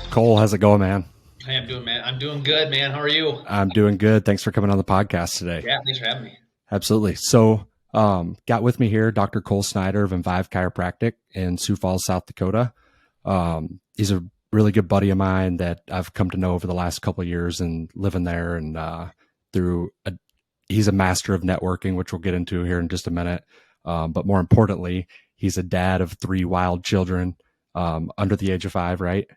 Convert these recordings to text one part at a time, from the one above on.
Cole, how's it going, man? Hey, I'm doing good, man. How are you? I'm doing good. Thanks for coming on the podcast today. Yeah, thanks for having me. Absolutely. So, got with me here Dr. Cole Snyder of Envive Chiropractic in Sioux Falls, South Dakota. He's a really good buddy of mine that I've come to know over the last couple of years and living there. And he's a master of networking, which we'll get into here in just a minute. But more importantly, he's a dad of 3 wild children under the age of 5, right?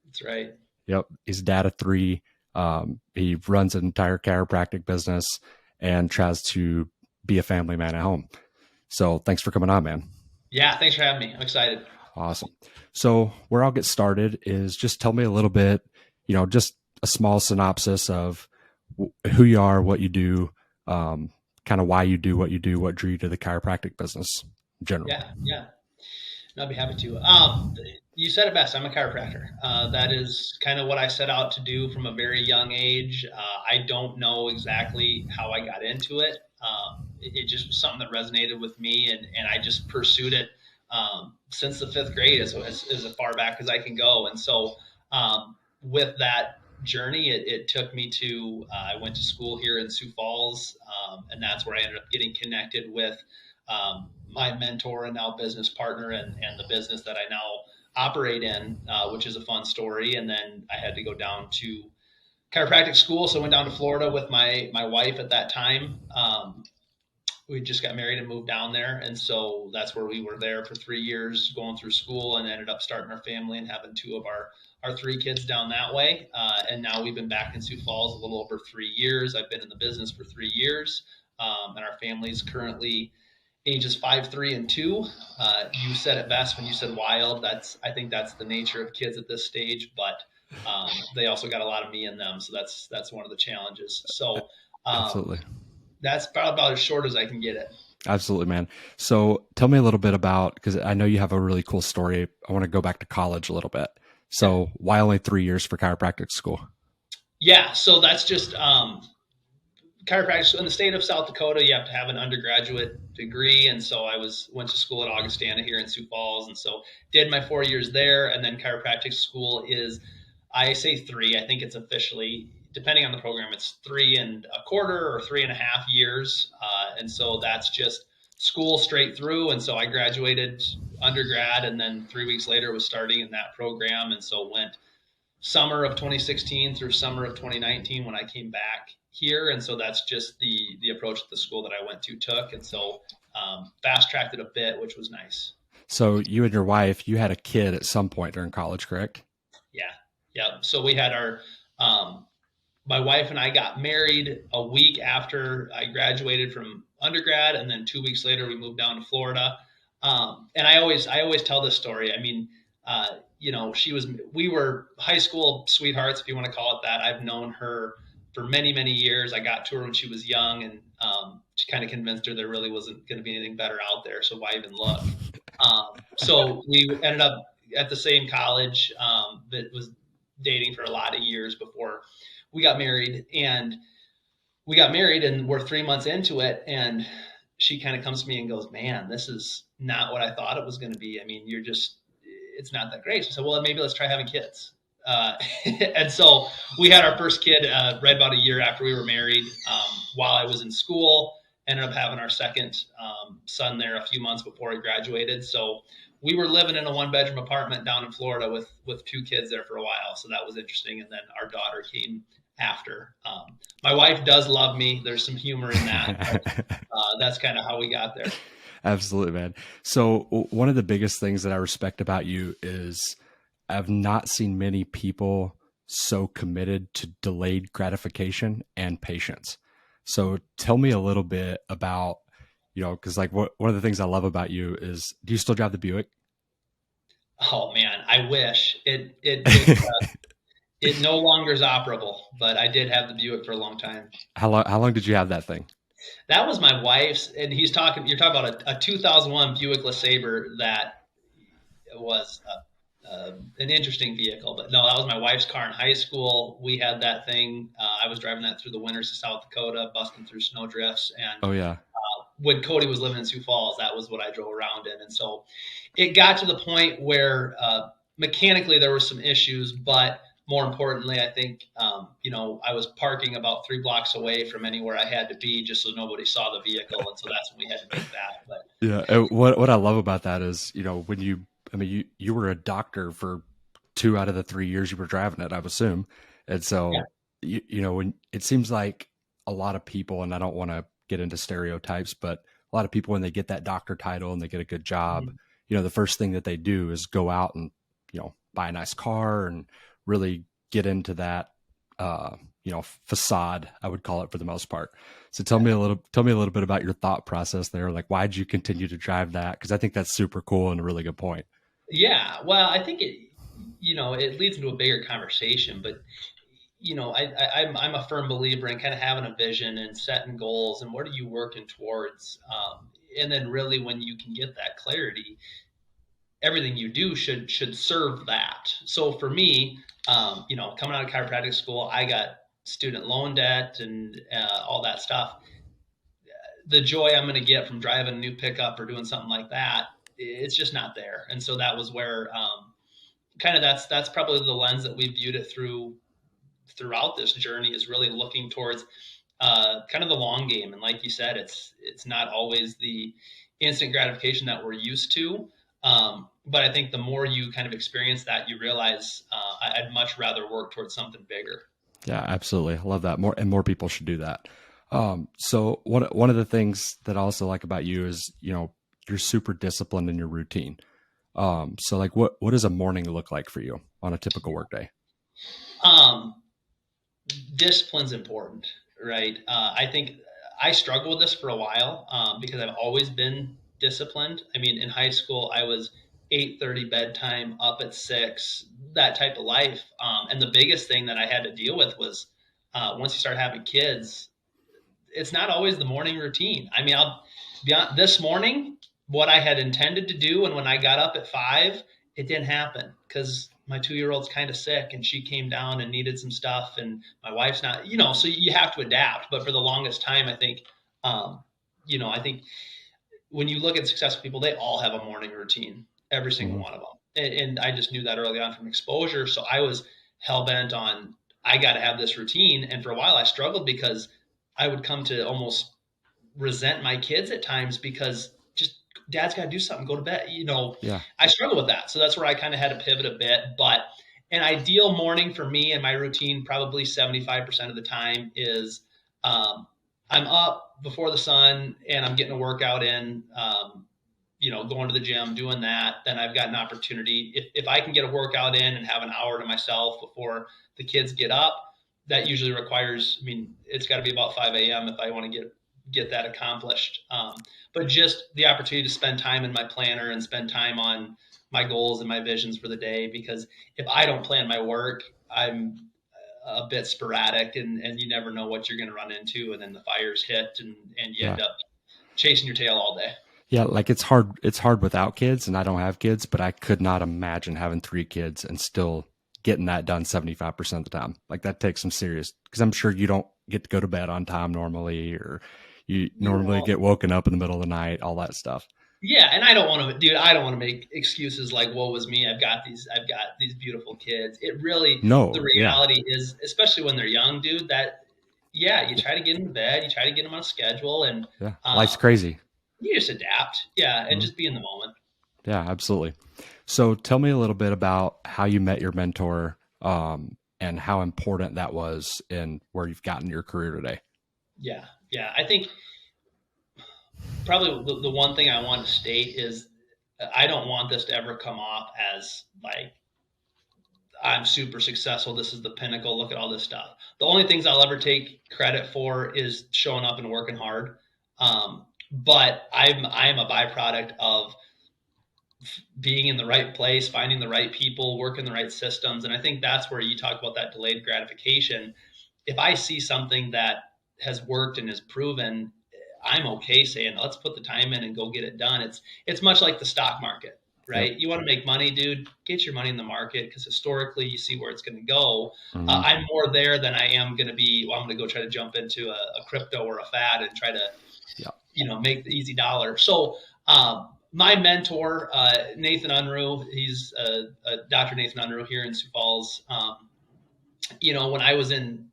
That's right. Yep. He's a dad of 3. He runs an entire chiropractic business and tries to be a family man at home. So thanks for coming on, man. Yeah, thanks for having me. I'm excited. Awesome. So where I'll get started is just tell me a little bit, just a small synopsis of who you are, what you do, kind of why you do, what drew you to the chiropractic business in general. Yeah. I'll be happy to. You said it best. I'm a chiropractor. That is kind of what I set out to do from a very young age. I don't know exactly how I got into it. It just was something that resonated with me, and I just pursued it since the 5th grade, as far back as I can go. And so with that journey, it took me to, I went to school here in Sioux Falls, and that's where I ended up getting connected with my mentor and now business partner and the business that I now operate in, which is a fun story. And then I had to go down to chiropractic school. So I went down to Florida with my wife at that time. We just got married and moved down there. And so that's where we were there for 3 years going through school, and ended up starting our family and having 2 of our 3 kids down that way. And now we've been back in Sioux Falls a little over 3 years. I've been in the business for 3 years. And our family's currently ages 5, 3, and 2. You said it best when you said wild. I think that's the nature of kids at this stage, but they also got a lot of me in them. So that's one of the challenges. So Absolutely. That's probably about as short as I can get it. Absolutely, man. So tell me a little bit about, because I know you have a really cool story. I want to go back to college a little bit. So why only 3 years for chiropractic school? Yeah. So that's just, chiropractic in the state of South Dakota, you have to have an undergraduate degree. And so I went to school at Augustana here in Sioux Falls. And so did my 4 years there. And then chiropractic school is, I say 3, I think it's officially, depending on the program, it's 3.25 or 3.5 years. And so that's just school straight through. And so I graduated undergrad, and then 3 weeks later was starting in that program. And so went summer of 2016 through summer of 2019 when I came back here. And so that's just the approach that the school that I went to took. And so fast tracked it a bit, which was nice. So you and your wife, you had a kid at some point during college, correct? Yeah. So we had my wife and I got married a week after I graduated from undergrad. And then 2 weeks later, we moved down to Florida. And I always tell this story. I mean, we were high school sweethearts, if you want to call it that. I've known her for many, many years. I got to her when she was young, and she kind of convinced her there really wasn't going to be anything better out there. So why even look? So we ended up at the same college that was dating for a lot of years before we got married. And we're 3 months into it. And she kind of comes to me and goes, "Man, this is not what I thought it was going to be. I mean, it's not that great." So I said, "Well, maybe let's try having kids." And so we had our first kid right about a year after we were married, while I was in school. Ended up having our second son there a few months before he graduated. So we were living in a 1-bedroom apartment down in Florida with 2 kids there for a while. So that was interesting. And then our daughter came after. My wife does love me. There's some humor in that. But, that's kind of how we got there. Absolutely, man. So one of the biggest things that I respect about you is I've not seen many people so committed to delayed gratification and patience. So tell me a little bit about, because like one of the things I love about you is, do you still drive the Buick? Oh man, I wish it no longer is operable, but I did have the Buick for a long time. How long did you have that thing? That was my wife's, and you're talking about a 2001 Buick LeSabre that was an interesting vehicle. But no, that was my wife's car in high school. We had that thing. I was driving that through the winters of South Dakota, busting through snow drifts. And Oh yeah. when Cody was living in Sioux Falls, that was what I drove around in. And so it got to the point where mechanically there were some issues, but more importantly, I think I was parking about 3 blocks away from anywhere I had to be, just so nobody saw the vehicle, and so that's when we had to make that. But Yeah. What I love about that is, when you were a doctor for 2 out of the 3 years you were driving it, I would assume. And yeah, so, when it seems like a lot of people, and I don't want to get into stereotypes, but a lot of people, when they get that doctor title and they get a good job, mhm. the first thing that they do is go out and, buy a nice car and really get into that, uh, facade, I would call it, for the most part. So Yeah. tell me a little bit about your thought process there. Like, why'd you continue to drive that? Because I think that's super cool and a really good point. Yeah, well, I think it leads into a bigger conversation, but I'm a firm believer in kind of having a vision and setting goals and what are you working towards, and then really when you can get that clarity, everything you do should serve that. So for me, coming out of chiropractic school, I got student loan debt and all that stuff. The joy I'm going to get from driving a new pickup or doing something like that, it's just not there. And so that was where kind of that's probably the lens that we viewed it throughout this journey, is really looking towards kind of the long game. And like you said, it's not always the instant gratification that we're used to. But I think the more you kind of experience that, you realize I'd much rather work towards something bigger. Yeah, absolutely. I love that. More people should do that. So one of the things that I also like about you is, you're super disciplined in your routine. So like what does a morning look like for you on a typical workday? Um, Discipline's important, right? I think I struggled with this for a while because I've always been disciplined. I mean, in high school, I was 8:30 bedtime, up at 6, that type of life. And the biggest thing that I had to deal with was once you start having kids, it's not always the morning routine. I mean, I'll be on this morning, what I had intended to do, and when I got up at 5, it didn't happen because my 2-year old's kind of sick and she came down and needed some stuff, and my wife's not, so you have to adapt. But for the longest time, I think, I think when you look at successful people, they all have a morning routine, every single Hmm. one of them. And I just knew that early on from exposure. So I was hell bent on, I got to have this routine. And for a while, I struggled because I would come to almost resent my kids at times because just dad's got to do something, go to bed. Yeah. I struggle with that. So that's where I kind of had to pivot a bit. But an ideal morning for me and my routine, probably 75% of the time, is um, I'm up before the sun and I'm getting a workout in. Going to the gym, doing that, then I've got an opportunity. If I can get a workout in and have an hour to myself before the kids get up, that usually requires, I mean, it's got to be about 5 a.m. if I want to get that accomplished. But just the opportunity to spend time in my planner and spend time on my goals and my visions for the day. Because if I don't plan my work, I'm a bit sporadic, and you never know what you're going to run into. And then the fires hit, and you Yeah. end up chasing your tail all day. Yeah, like it's hard without kids, and I don't have kids, but I could not imagine having 3 kids and still getting that done 75% of the time. Like that takes some serious, because I'm sure you don't get to go to bed on time normally, or you You normally know, get woken up in the middle of the night, all that stuff. Yeah, and I don't want to, dude. I don't want to make excuses like "woe was me." I've got these beautiful kids. It really, the No, yeah, reality is, especially when they're young, dude. That, yeah, you try to get them to bed, you try to get them on a schedule, and yeah, life's um, crazy. you just adapt. Yeah, and Mhm. just be in the moment. Yeah, absolutely. So tell me a little bit about how you met your mentor, and how important that was in where you've gotten your career today. Yeah, yeah. I think probably the one thing I want to state is I don't want this to ever come off as like I'm super successful. This is the pinnacle. Look at all this stuff. The only things I'll ever take credit for is showing up and working hard. But I'm a byproduct of being in the right place, finding the right people, working the right systems. And I think that's where you talk about that delayed gratification. If I see something that has worked and is proven, I'm okay saying, let's put the time in and go get it done. It's much like the stock market, Yep. right? You want to make money, dude, get your money in the market because historically you see where it's going to go. Hmm. I'm more there than I am going to be. Well, I'm going to go try to jump into a crypto or a fad and try to Yeah. make the easy dollar. So my mentor, Nathan Unruh, he's Dr. Nathan Unruh here in Sioux Falls. When I was in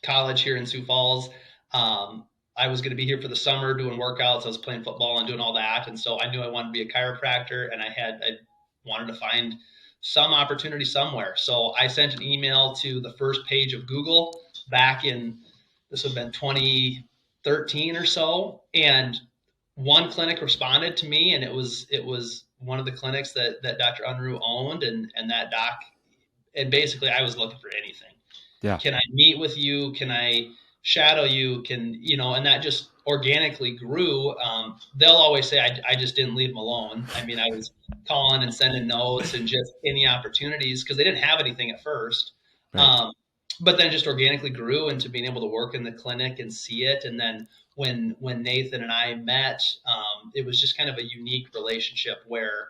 college here in Sioux Falls, I was going to be here for the summer doing workouts. I was playing football and doing all that, and so I knew I wanted to be a chiropractor, and I wanted to find some opportunity somewhere. So I sent an email to the first page of Google back in this would have been 2013 or so, and one clinic responded to me, and it was one of the clinics that Dr. Unruh owned, and that doc, and basically I was looking for anything. Yeah. Can I meet with you? Can I shadow you? And that just organically grew. They'll always say I just didn't leave them alone. I mean, I was calling and sending notes and just any opportunities because they didn't have anything at first. Right. But then just organically grew into being able to work in the clinic and see it. And then when Nathan and I met, it was just kind of a unique relationship where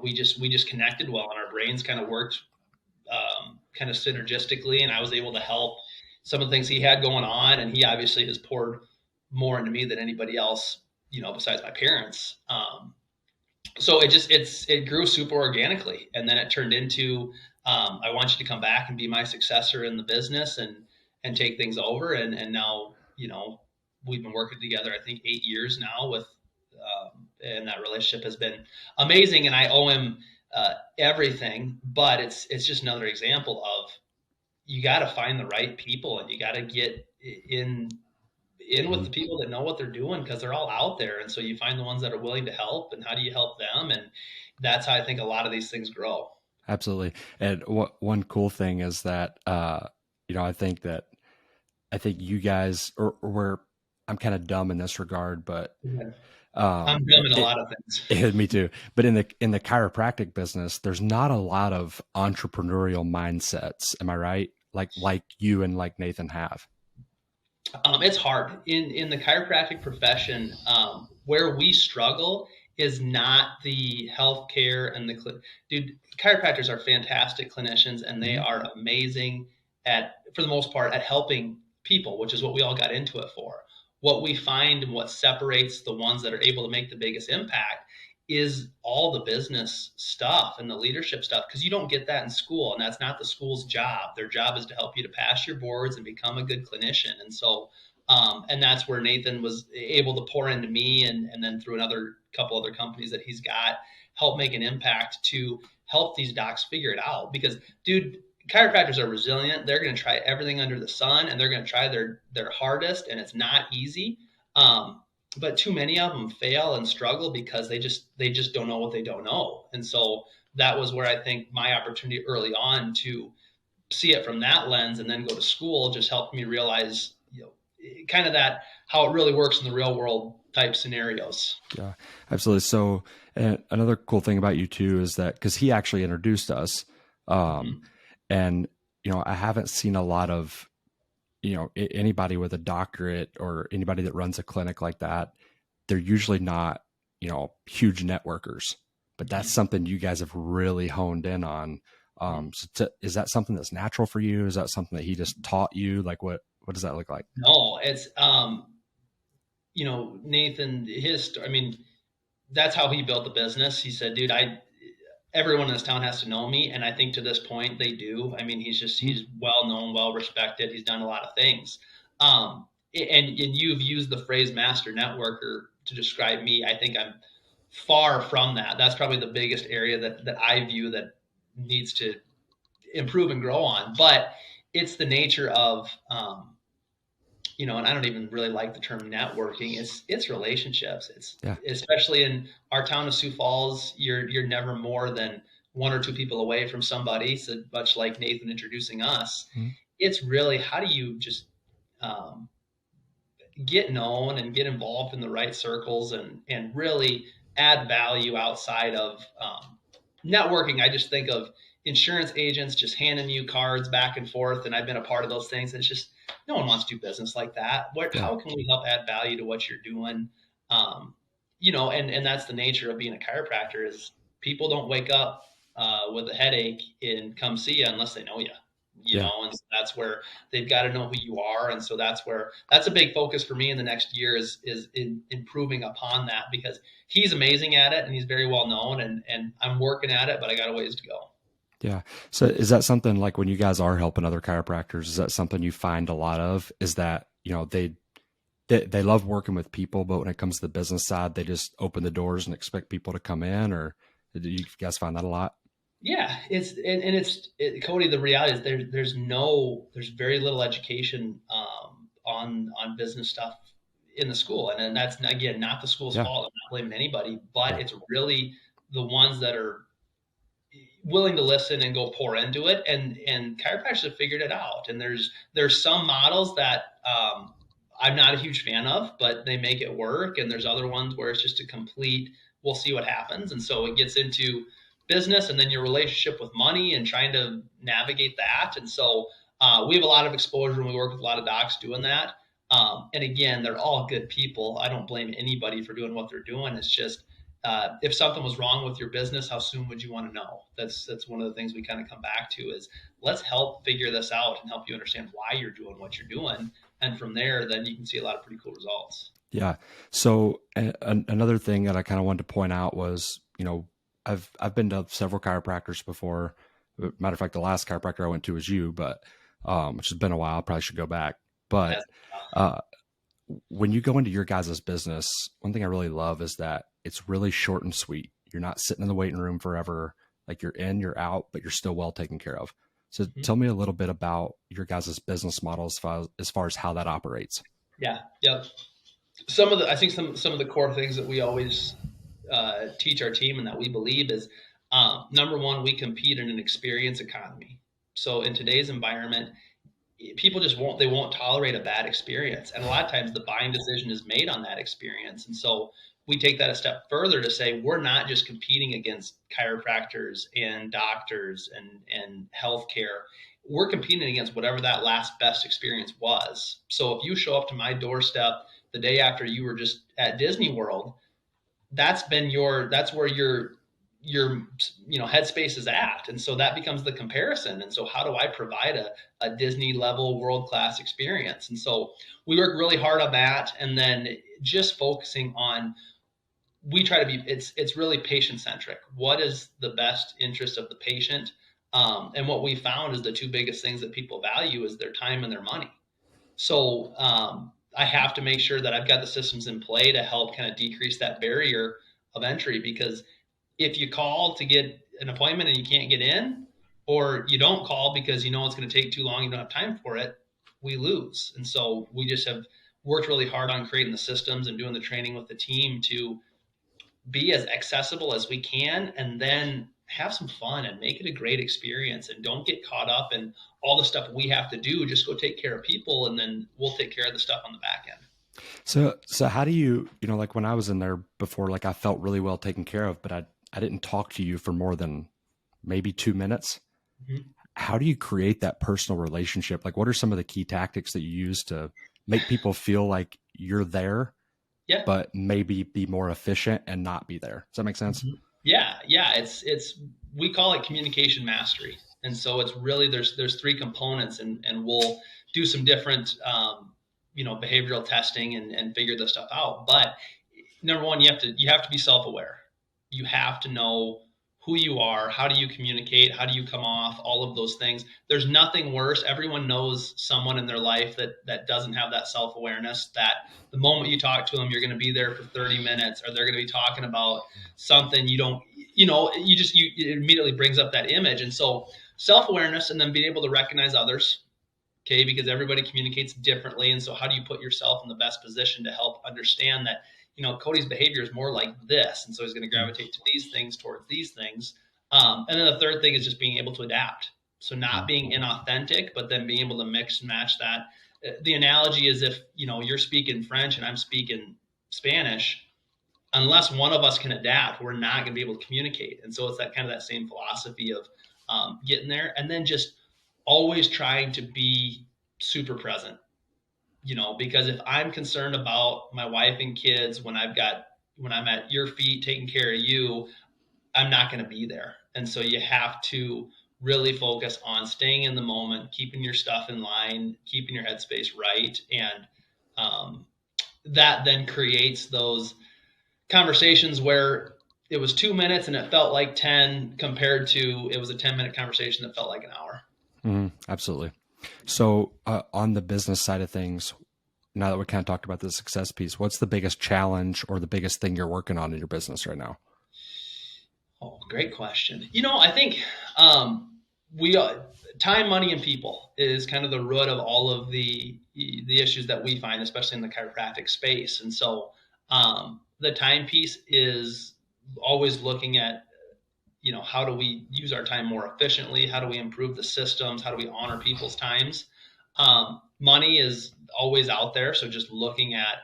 we just connected well and our brains kind of worked kind of synergistically, and I was able to help some of the things he had going on. And he obviously has poured more into me than anybody else, besides my parents. So it grew super organically, and then it turned into I want you to come back and be my successor in the business and take things over. And now we've been working together I think 8 years now and that relationship has been amazing. And I owe him everything, but it's just another example of you got to find the right people and you got to get in with Hmm. the people that know what they're doing because they're all out there. And so you find the ones that are willing to help, and how do you help them? And that's how I think a lot of these things grow. Absolutely. And one cool thing is that, I think you guys, or where I'm kind of dumb in this regard, but Yeah. um, I'm dumb in a it, lot of things. me too. But in the chiropractic business, there's not a lot of entrepreneurial mindsets. Am I right? Like you and like Nathan have. It's hard in the chiropractic profession. Where we struggle is not the healthcare and dude. Chiropractors are fantastic clinicians, and they Hmm. are amazing for the most part, at helping people, which is what we all got into it for. What we find and what separates the ones that are able to make the biggest impact is all the business stuff and the leadership stuff because you don't get that in school, and that's not the school's job. Their job is to help you to pass your boards and become a good clinician. And so and that's where Nathan was able to pour into me, and then through another couple other companies that he's got, help make an impact to help these docs figure it out. Because dude, chiropractors are resilient. They're going to try everything under the sun, and they're going to try their hardest, and it's not easy. But too many of them fail and struggle because they just don't know what they don't know. And so that was where I think my opportunity early on to see it from that lens and then go to school just helped me realize, kind of that how it really works in the real world type scenarios. Yeah, absolutely. So, and another cool thing about you too is that because he actually introduced us, um, Mm-hmm. and I haven't seen a lot of anybody with a doctorate or anybody that runs a clinic like that. They're usually not huge networkers, but that's Mm-hmm. something you guys have really honed in on. Is that something that's natural for you? Is that something that he just taught you? Like what does that look like? No, it's Nathan, I mean, that's how he built the business. He said, dude, everyone in this town has to know me. And I think to this point they do. I mean, Hmm. he's well known, well respected. He's done a lot of things. And you've used the phrase master networker to describe me. I think I'm far from that. That's probably the biggest area that I view that needs to improve and grow on. But it's the nature of, and I don't even really like the term networking. It's relationships. It's Yeah. especially in our town of Sioux Falls. You're never more than one or two people away from somebody, so much like Nathan introducing us. Mhm. It's really, how do you just um, get known and get involved in the right circles, and really add value outside of networking. I just think of insurance agents just handing you cards back and forth, and I've been a part of those things. It's just, no one wants to do business like that. What Yeah. How can we help add value to what you're doing? um, and that's the nature of being a chiropractor, is people don't wake up with a headache and come see you unless they know you. Yeah. And so that's where they've got to know who you are. And so that's a big focus for me in the next year, is in improving upon that, because he's amazing at it and he's very well known, and I'm working at it, but I got a ways to go. Yeah. So is that something like when you guys are helping other chiropractors, is that something you find a lot of? Is that, they love working with people, but when it comes to the business side, they just open the doors and expect people to come in, or do you guys find that a lot? Yeah, Cody. The reality is there's very little education on business stuff in the school, and then that's again not the school's Yeah. fault. I'm not blaming anybody, but Yeah. it's really the ones that are willing to listen and go pour into it, and chiropractors have figured it out. And there's some models that I'm not a huge fan of, but they make it work, and there's other ones where it's just a complete, we'll see what happens. And so it gets into business, and then your relationship with money and trying to navigate that. And so we have a lot of exposure, and we work with a lot of docs doing that. And again, they're all good people. I don't blame anybody for doing what they're doing. It's just, if something was wrong with your business, how soon would you want to know? That's one of the things we kind of come back to, is let's help figure this out and help you understand why you're doing what you're doing. And from there, then you can see a lot of pretty cool results. Yeah. So another thing that I kind of wanted to point out was, I've been to several chiropractors before. Matter of fact, the last chiropractor I went to was you, but which has been a while. I probably should go back. But That's uh, when you go into your guys' business, one thing I really love is that it's really short and sweet. You're not sitting in the waiting room forever. Like, you're in, you're out, but you're still well taken care of. So tell me a little bit about your guys' business model as far as how that operates. Yeah, yep. I think some of the core things that we always teach our team and that we believe is, number one, we compete in an experience economy. So in today's environment, people just won't tolerate a bad experience, and a lot of times the buying decision is made on that experience. And so we take that a step further to say, we're not just competing against chiropractors and doctors and healthcare. We're competing against whatever that last best experience was. So if you show up to my doorstep the day after you were just at Disney World, that's where your headspace is at. And so that becomes the comparison. And so how do I provide a Disney level world-class experience? And so we work really hard on that, and then just focusing on, we try to be, it's really patient centric. What is the best interest of the patient? And what we found is the two biggest things that people value is their time and their money. So I have to make sure that I've got the systems in play to help kind of decrease that barrier of entry, because if you call to get an appointment and you can't get in, or you don't call because you know it's going to take too long, you don't have time for it, we lose. And so we just have worked really hard on creating the systems and doing the training with the team to be as accessible as we can, and then have some fun and make it a great experience, and don't get caught up in all the stuff we have to do. Just go take care of people, and then we'll take care of the stuff on the back end. So how do like when I was in there before, like, I felt really well taken care of, but I didn't talk to you for more than maybe 2 minutes. Mm-hmm. How do you create that personal relationship? Like, what are some of the key tactics that you use to make people feel like you're there, Yeah. but maybe be more efficient and not be there? Does that make sense? Mm-hmm. Yeah. It's we call it communication mastery, and so it's really, there's three components, and we'll do some different behavioral testing and figure this stuff out. But number one, you have to be self-aware. You have to know who you are. How do you communicate? How do you come off? All of those things. There's nothing worse. Everyone knows someone in their life that doesn't have that self-awareness, that the moment you talk to them, you're going to be there for 30 minutes, or they're going to be talking about something you don't, it immediately brings up that image. And so self-awareness, and then being able to recognize others. Okay, because everybody communicates differently. And so how do you put yourself in the best position to help understand that, Cody's behavior is more like this, and so he's going to gravitate to these things towards these things. And then the third thing is just being able to adapt. So not Mm. being inauthentic, but then being able to mix and match that. The analogy is if you're speaking French and I'm speaking Spanish, unless one of us can adapt, we're not going to be able to communicate. And so it's that kind of that same philosophy of getting there, and then just always trying to be super present. Because if I'm concerned about my wife and kids when I'm at your feet taking care of you, I'm not going to be there. And so you have to really focus on staying in the moment, keeping your stuff in line, keeping your headspace right, and um, that then creates those conversations where it was 2 minutes and it felt like 10 compared to it was a 10-minute conversation that felt like an hour. Absolutely. So, on the business side of things, now that we kind of talked about the success piece, what's the biggest challenge or the biggest thing you're working on in your business right now? Oh, great question. I think we time, money, and people is kind of the root of all of the issues that we find, especially in the chiropractic space. And so the time piece is always looking at how do we use our time more efficiently? How do we improve the systems? How do we honor people's times? Money is always out there, so just looking at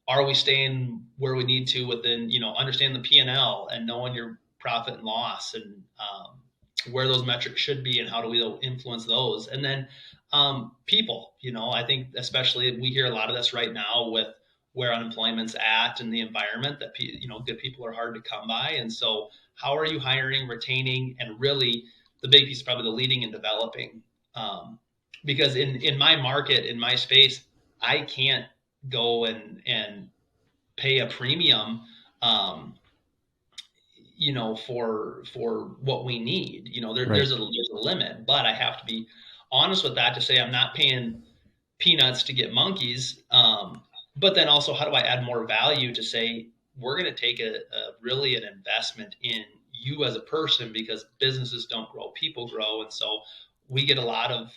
are we staying where we need to within understand the P&L and knowing your profit and loss, and where those metrics should be and how do we influence those, and then people. I think especially we hear a lot of this right now with where unemployment's at and the environment that good people are hard to come by, and so how are you hiring, retaining, and really the big piece is probably the leading and developing. Because in my market, in my space, I can't go and pay a premium, um, for what we need. Right. There's a limit, but I have to be honest with that to say I'm not paying peanuts to get monkeys. But then also, how do I add more value to say we're going to take a really an investment in you as a person, because businesses don't grow, people grow, and so we get a lot of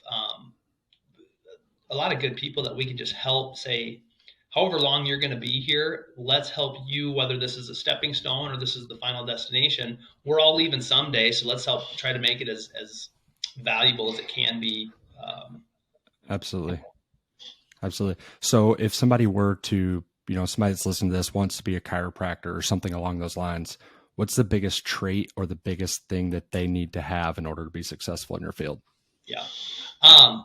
good people that we can just help say, however long you're going to be here, let's help you, whether this is a stepping stone or this is the final destination. We're all leaving someday, so let's help try to make it as valuable as it can be. Absolutely. Absolutely. So, if somebody were to, somebody that's listening to this wants to be a chiropractor or something along those lines, what's the biggest trait or the biggest thing that they need to have in order to be successful in your field? Yeah. Um,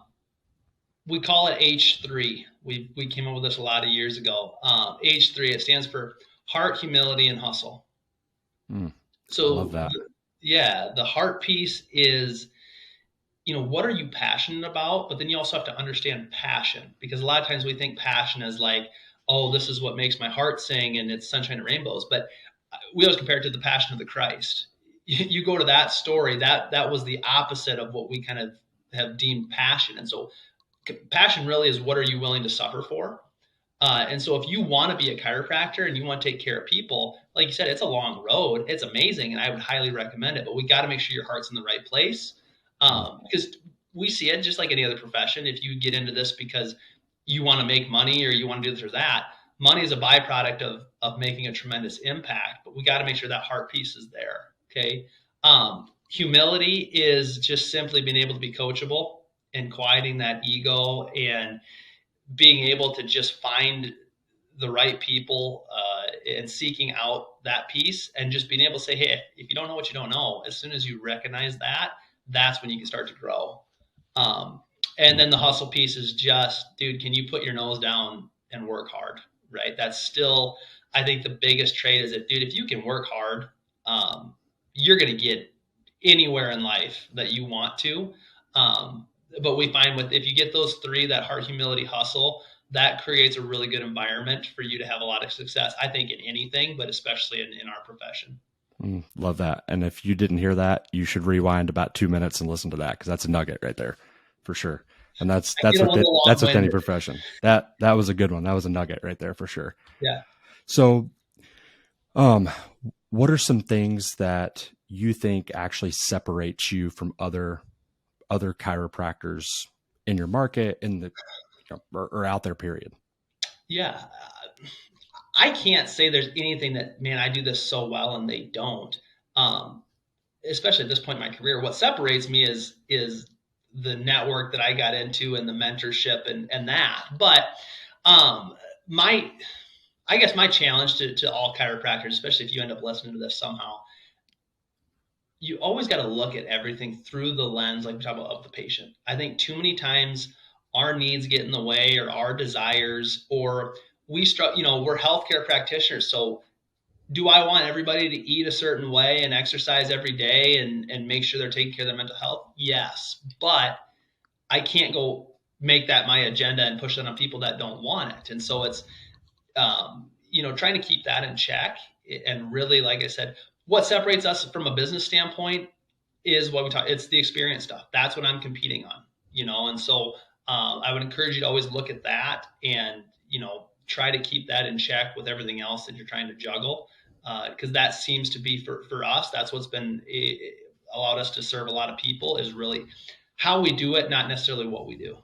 we call it H3. We came up with this a lot of years ago. H3, it stands for heart, humility, and hustle. Mm, I love So, that. yeah, the heart piece is, what are you passionate about? But then you also have to understand passion, because a lot of times we think passion is like, oh, this is what makes my heart sing and it's sunshine and rainbows. But we always compare it to the passion of the Christ. You go to that story, that was the opposite of what we kind of have deemed passion. And so passion really is, what are you willing to suffer for? And so if you want to be a chiropractor and you want to take care of people, like you said, it's a long road. It's amazing, and I would highly recommend it. But we got to make sure your heart's in the right place, Mm, because we see it just like any other profession. If you get into this because you want to make money or you want to do this or that, money is a byproduct of making a tremendous impact. But we got to make sure that heart piece is there. Okay. Humility is just simply being able to be coachable and quieting that ego and being able to just find the right people, and seeking out that piece and just being able to say, hey, if you don't know what you don't know, as soon as you recognize that, that's when you can start to grow. Um, and mm, then the hustle piece is just, dude, can you put your nose down and work hard? Right. That's still, I think, the biggest trait is that, dude, if you can work hard, um, you're going to get anywhere in life that you want to. Um, but we find with, if you get those three, that heart, humility, hustle, that creates a really good environment for you to have a lot of success, I think, in anything, but especially in our profession. love that. And if you didn't hear that, you should rewind about 2 minutes and listen to that, because that's a nugget right there, for sure. And that's I get a little long that's with any winded. profession. That was a good one. That was a nugget right there for sure. Yeah. So, um, what are some things that you think actually separates you from other chiropractors in your market, in the or out there? Period. Yeah. I can't say there's anything that, man, I do this so well and they don't. Um, especially at this point in my career, what separates me is the network that I got into and the mentorship and that. But um, my I guess my challenge to all chiropractors, especially if you end up listening to this somehow, you always got to look at everything through the lens, like we talk about, of the patient. I think too many times our needs get in the way, or our desires, or we're healthcare practitioners. So do I want everybody to eat a certain way and exercise every day and make sure they're taking care of their mental health? Yes. But I can't go make that my agenda and push that on people that don't want it. And so it's, trying to keep that in check. And really, like I said, what separates us from a business standpoint is what we talk. It's the experience stuff. That's what I'm competing on, and so I would encourage you to always look at that and, try to keep that in check with everything else that you're trying to juggle. Because that seems to be for us, that's what's been allowed us to serve a lot of people, is really how we do it, not necessarily what we do.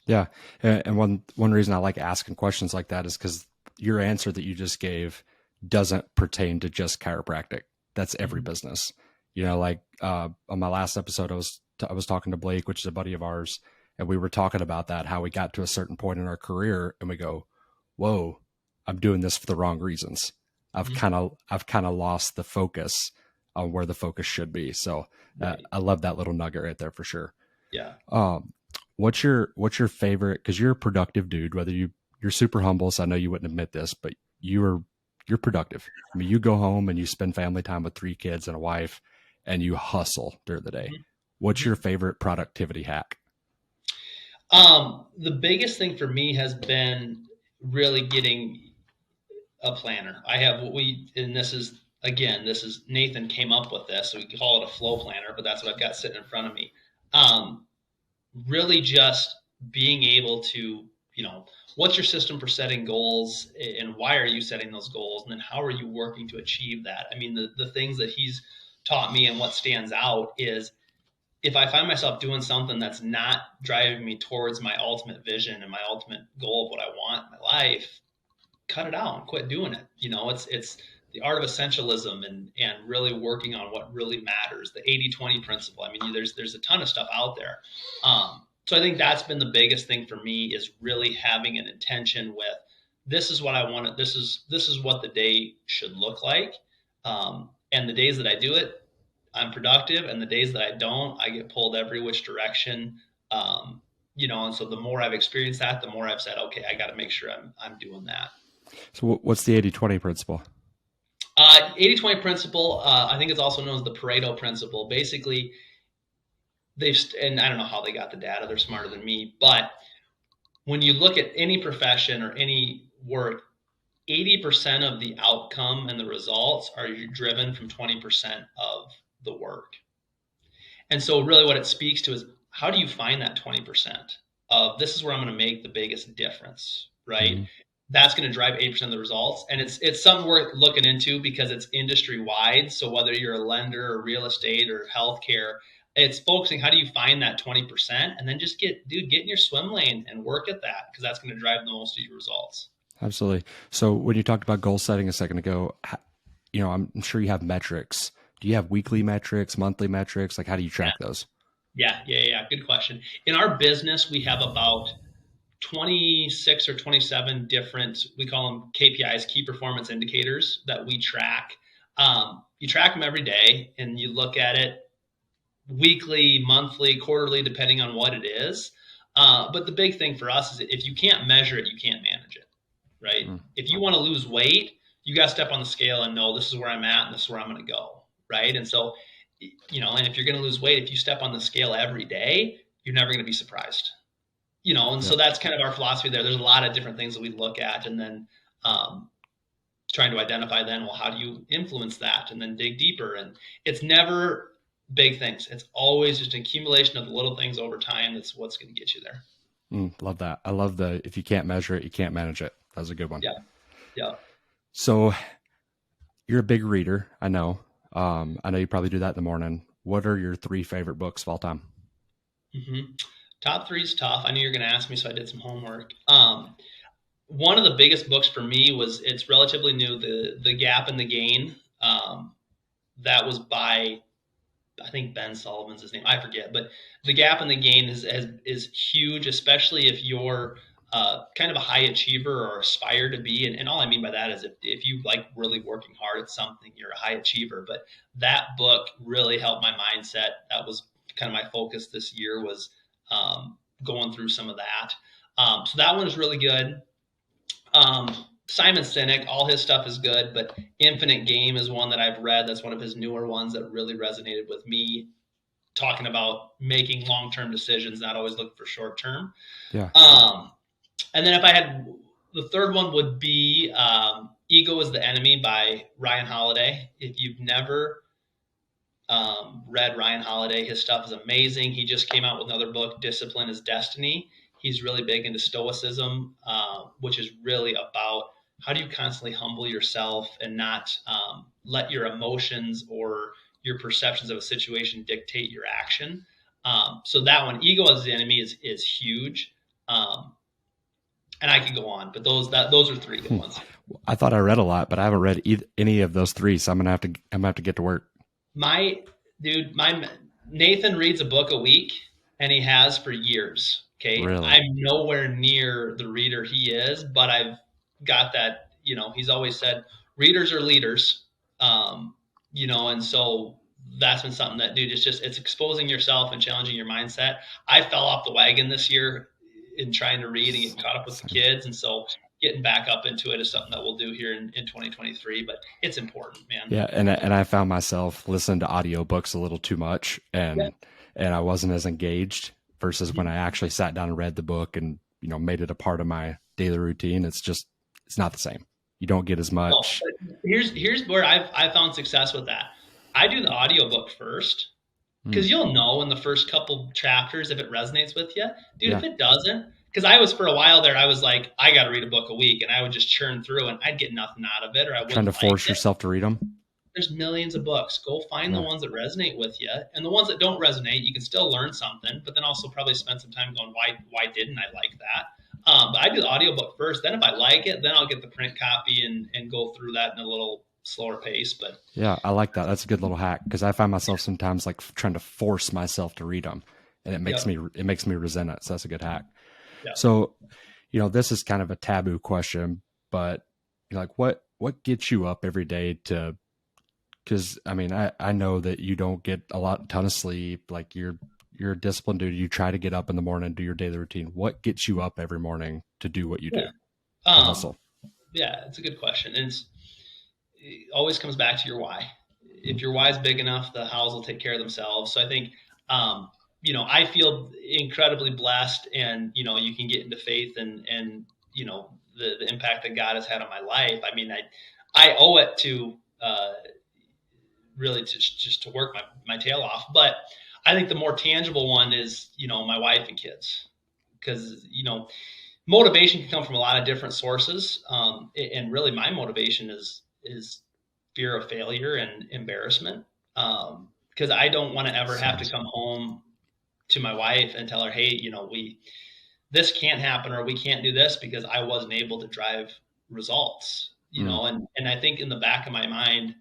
Yeah. And one reason I like asking questions like that is because your answer that you just gave doesn't pertain to just chiropractic. That's every Mm-hmm. business. Like on my last episode, I was talking to Blake, which is a buddy of ours, and we were talking about that, how we got to a certain point in our career and we go, whoa, I'm doing this for the wrong reasons. I've Mm-hmm. kind of lost the focus on where the focus should be. So Right. I love that little nugget right there for sure. Yeah. Um, what's your favorite? Because you're a productive dude. Whether you're super humble, so I know you wouldn't admit this, but you're productive. I mean, you go home and you spend family time with 3 kids and a wife, and you hustle during the day. What's Mm-hmm. your favorite productivity hack? The biggest thing for me has been really getting a planner. I have what we, and this is Nathan came up with this, so we call it a flow planner, but that's what I've got sitting in front of me. Um, Really just being able to, what's your system for setting goals, and why are you setting those goals? And then how are you working to achieve that? I mean, the things that he's taught me and what stands out is, if I find myself doing something that's not driving me towards my ultimate vision and my ultimate goal of what I want in my life, cut it out and quit doing it. It's the art of essentialism, and really working on what really matters. The 80-20 principle. I mean, there's a ton of stuff out there. So I think that's been the biggest thing for me, is really having an intention with, this is what I want. This is what the day should look like. And the days that I do it, I'm productive, and the days that I don't, I get pulled every which direction. And so the more I've experienced that, the more I've said, okay, I got to make sure I'm doing that. So what's the 80-20 principle? 80-20 principle, I think it's also known as the Pareto principle. Basically, and I don't know how they got the data, they're smarter than me, but when you look at any profession or any work, 80% of the outcome and the results are driven from 20% of the work. And so really what it speaks to is, how do you find that 20% of, this is where I'm going to make the biggest difference, right? Mm-hmm. That's going to drive 80% of the results. And it's something worth looking into, because it's industry wide. So whether you're a lender or real estate or healthcare, it's focusing, how do you find that 20%, and then just get in your swim lane and work at that, because that's going to drive the most of your results. Absolutely. So when you talked about goal setting a second ago, I'm sure you have metrics. Do you have weekly metrics, monthly metrics? Like, how do you Yeah. track those? Yeah. Good question. In our business, we have about 26 or 27 different, we call them KPIs, key performance indicators, that we track. You track them every day, and you look at it weekly, monthly, quarterly, depending on what it is. But the big thing for us is, if you can't measure it, you can't manage it, right? Mm. If you want to lose weight, you got to step on the scale and know, this is where I'm at and this is where I'm going to go, right? And so, and if you're going to lose weight, if you step on the scale every day, you're never going to be surprised. And Yep. so that's kind of our philosophy there. There's a lot of different things that we look at, and then trying to identify, then, well, how do you influence that, and then dig deeper. And it's never big things. It's always just an accumulation of the little things over time. That's what's going to get you there. Love that. I love if you can't measure it, you can't manage it. That was a good one. Yeah. Yeah. So you're a big reader. I know you probably do that in the morning. What are your 3 favorite books of all time? Mm-hmm. Top three is tough. I knew you were going to ask me, so I did some homework. One of the biggest books for me was, it's relatively new, the Gap and the Gain. That was by I think Ben Sullivan's his name. I forget, but the gap in the gain is huge, especially if you're kind of a high achiever or aspire to be. And all I mean by that is if you like really working hard at something, you're a high achiever. But that book really helped my mindset. That was kind of my focus this year, was going through some of that. So that one is really good. Simon Sinek, all his stuff is good, but Infinite Game is one that I've read. That's one of his newer ones that really resonated with me, talking about making long-term decisions, not always looking for short-term. Yeah. And then if I had, the third one would be Ego is the Enemy by Ryan Holiday. If you've never read Ryan Holiday, his stuff is amazing. He just came out with another book, Discipline is Destiny. He's really big into stoicism, which is really about how do you constantly humble yourself and not let your emotions or your perceptions of a situation dictate your action. So that one, Ego as the Enemy, is huge. And I could go on, but those are three good ones. I thought I read a lot, but I haven't read any of those three, so I'm gonna have to get to work. My Nathan reads a book a week, and he has for years. Okay, Really? I'm nowhere near the reader he is, but I've got that. He's always said readers are leaders. And so that's been something that, dude, it's exposing yourself and challenging your mindset. I fell off the wagon this year in trying to read and get caught up with the kids, and so getting back up into it is something that we'll do here in 2023, but it's important, man. Yeah. And I found myself listening to audiobooks a little too much, and I wasn't as engaged versus when I actually sat down and read the book and, made it a part of my daily routine. It's not the same. You don't get as much. No, here's where I've found success with that. I do the audiobook first, because you'll know in the first couple chapters if it resonates with you. Dude, if it doesn't, because I was, for a while there, I was like, I got to read a book a week, and I would just churn through and I'd get nothing out of it, or I wouldn't trying to force yourself to read them. There's millions of books. Go find the ones that resonate with you, and the ones that don't resonate, you can still learn something, but then also probably spend some time going, why didn't I like that? But I do the audiobook first. Then if I like it, then I'll get the print copy and go through that in a little slower pace. But yeah, I like that. That's a good little hack, because I find myself sometimes like trying to force myself to read them, and it makes me resent it. So that's a good hack. Yep. So, this is kind of a taboo question, but like, what gets you up every day to? Because I mean, I know that you don't get a ton of sleep. Like you're a disciplined dude. You try to get up in the morning and do your daily routine. What gets you up every morning to do what you do? Hustle. Yeah, it's a good question. And it always comes back to your why. If your why is big enough, the hows will take care of themselves. So I think, I feel incredibly blessed, and, you can get into faith and the impact that God has had on my life. I mean, I owe it to, really just to work my tail off. But I think the more tangible one is, my wife and kids, because, motivation can come from a lot of different sources. And really my motivation is fear of failure and embarrassment. Because I don't want to ever have to come home to my wife and tell her, hey, this can't happen, or we can't do this because I wasn't able to drive results, and I think in the back of my mind,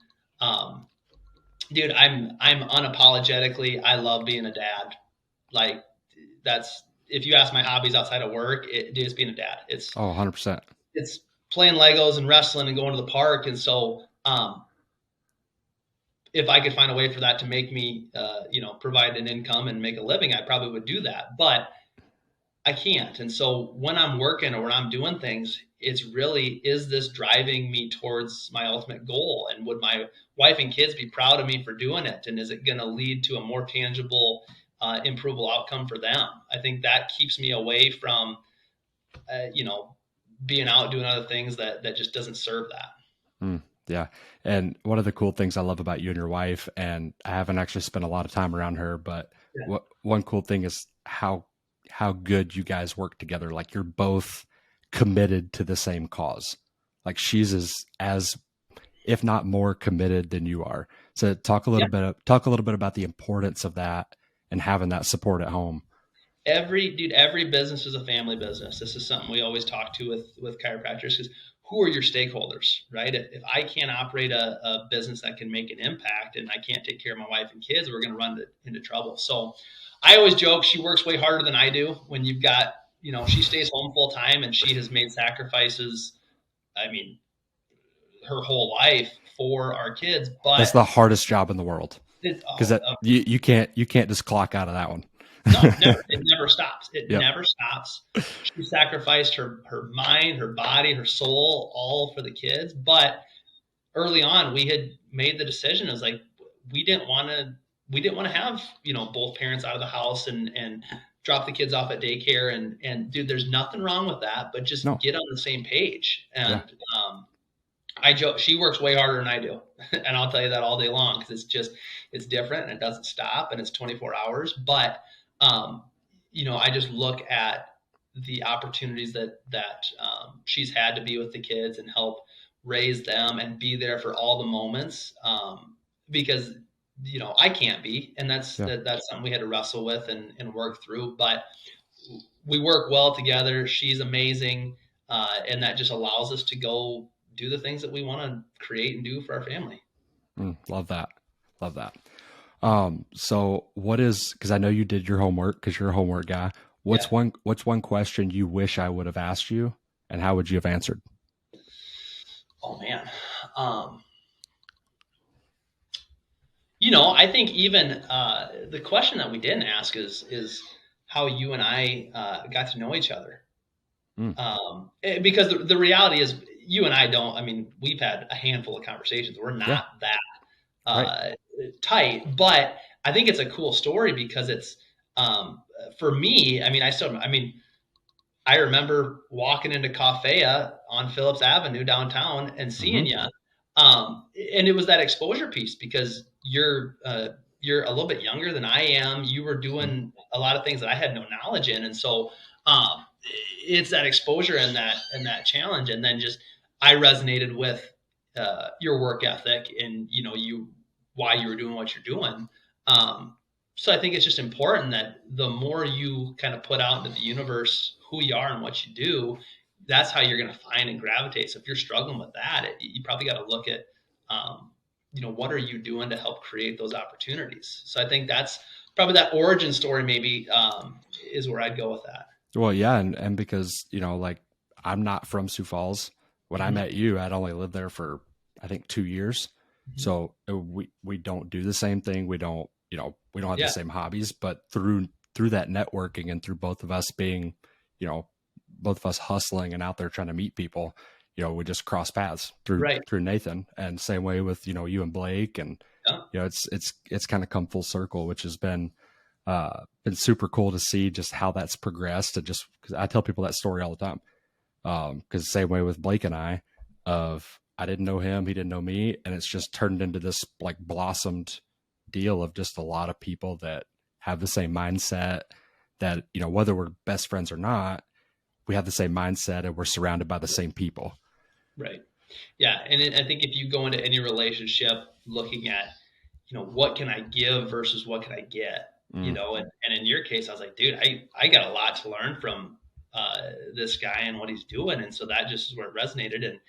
dude, I'm unapologetically, I love being a dad. Like, that's, if you ask my hobbies outside of work, it is being a dad. It's 100%. It's playing Legos and wrestling and going to the park. And so, if I could find a way for that to make me, provide an income and make a living, I probably would do that, but I can't. And so when I'm working or when I'm doing things, it's really, is this driving me towards my ultimate goal? And would my wife and kids be proud of me for doing it? And is it going to lead to a more tangible, improvable outcome for them? I think that keeps me away from, being out doing other things that just doesn't serve that. Yeah. And one of the cool things I love about you and your wife, and I haven't actually spent a lot of time around her, but one cool thing is how good you guys work together. Like, you're both committed to the same cause. Like, she's as if not more committed than you are. So talk a little bit about the importance of that and having that support at home. Every business is a family business. This is something we always talk to with chiropractors, because who are your stakeholders, right? If I can't operate a business that can make an impact and I can't take care of my wife and kids, we're going to run into trouble. So I always joke she works way harder than I do. When you've got, she stays home full time and she has made sacrifices. I mean, her whole life for our kids, That's but the hardest job in the world, it, because oh, that you can't just clock out of that one. no, never. It never stops. It Yep. never stops. She sacrificed her mind, her body, her soul, all for the kids. But early on, we had made the decision. It was like we didn't want to have both parents out of the house and drop the kids off at daycare and dude, there's nothing wrong with that, but just No. get on the same page. And Yeah. I joke, she works way harder than I do, and I'll tell you that all day long because it's different and it doesn't stop and it's 24 hours. But um, I just look at the opportunities that she's had to be with the kids and help raise them and be there for all the moments because I can't be, and Yeah. that's something we had to wrestle with and work through. But we work well together. She's amazing, and that just allows us to go do the things that we want to create and do for our family. Love that. Love that. So what is, because I know you did your homework because you're a homework guy. Yeah. What's one question you wish I would have asked you, and how would you have answered? Oh man. Um, I think even the question that we didn't ask is how you and I got to know each other. Mm, Because the reality is, you and I don't. I mean, we've had a handful of conversations. We're yeah. not that Right. uh, tight, but I think it's a cool story because it's for me. I remember walking into Coffea on Phillips Avenue downtown and seeing Mm-hmm. you, and it was that exposure piece because you're a little bit younger than I am. You were Mm-hmm. doing a lot of things that I had no knowledge in, and so it's that exposure and that challenge, and then just I resonated with your work ethic and you why you were doing what you're doing. Um, so I think it's just important that the more you kind of put out into the universe who you are and what you do, that's how you're going to find and gravitate. So if you're struggling with that, you probably got to look at, what are you doing to help create those opportunities? So I think that's probably that origin story maybe is where I'd go with that. Well, yeah, and because like I'm not from Sioux Falls. When I Mm-hmm. met you, I'd only lived there for I think 2 years, Mm-hmm. so we don't do the same thing. We don't have the Yeah. same hobbies, but through that networking and through both of us being, you know, both of us hustling and out there trying to meet people, we just cross paths through Right. through Nathan, and same way with you and Blake, and Yeah. it's kind of come full circle, which has been super cool to see just how that's progressed. And just because I tell people that story all the time, because the same way with Blake and I didn't know him, he didn't know me, and it's just turned into this like blossomed deal of just a lot of people that have the same mindset, that whether we're best friends or not, we have the same mindset and we're surrounded by the same people. Right. Yeah. And I think if you go into any relationship looking at, what can I give versus what can I get, Mm, and in your case, I was like, dude, I got a lot to learn from this guy and what he's doing. And so that just is where it resonated. And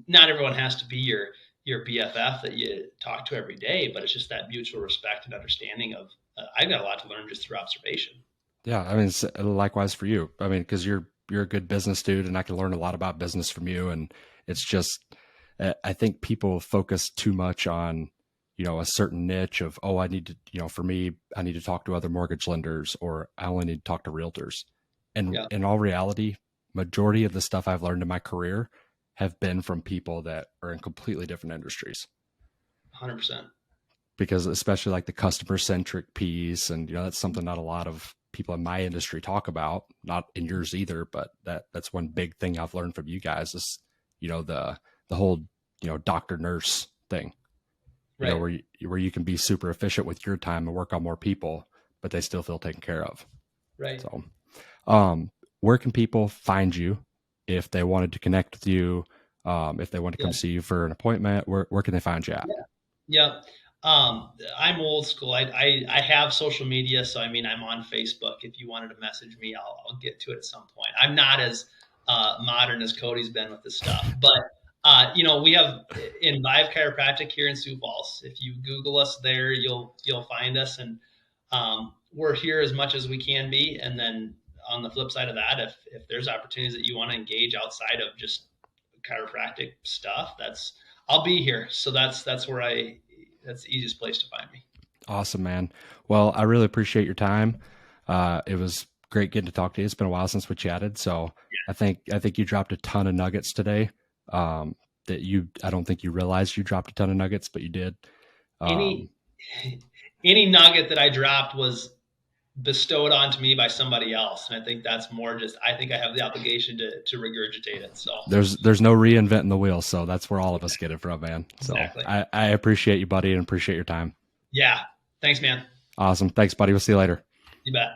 not everyone has to be your BFF that you talk to every day, but it's just that mutual respect and understanding of, I've got a lot to learn just through observation. yeah, I mean, likewise for you. I mean, because you're a good business dude, and I can learn a lot about business from you. And it's just, I think people focus too much on a certain niche of, oh, I need to, for me, I need to talk to other mortgage lenders, or I only need to talk to realtors. And Yeah. in all reality, majority of the stuff I've learned in my career have been from people that are in completely different industries. 100%. Because especially like the customer centric piece, and that's something not a lot of people in my industry talk about, not in yours either, but that's one big thing I've learned from you guys is the whole doctor nurse thing, Right. where you can be super efficient with your time and work on more people, but they still feel taken care of. Right. So where can people find you if they wanted to connect with you, if they want to come Yeah. see you for an appointment? Where can they find you at? Yeah. Yeah. I'm old school. I have social media, so I'm on Facebook. If you wanted to message me, I'll get to it at some point. I'm not as modern as Cody's been with this stuff. But we have in Vive Chiropractic here in Sioux Falls. If you Google us there, you'll find us, and we're here as much as we can be. And then on the flip side of that, if there's opportunities that you want to engage outside of just chiropractic stuff, I'll be here. So that's the easiest place to find me. Awesome, man. Well, I really appreciate your time. It was great getting to talk to you. It's been a while since we chatted, so I think you dropped a ton of nuggets today. I don't think you realized you dropped a ton of nuggets, but you did. Any any nugget that I dropped was bestowed onto me by somebody else, and I think that's more just I think I have the obligation to regurgitate it. So there's no reinventing the wheel, so that's where all of us get it from, man. So exactly. I appreciate you, buddy, and appreciate your time. Yeah, thanks, man. Awesome. Thanks, buddy. We'll see you later. You bet.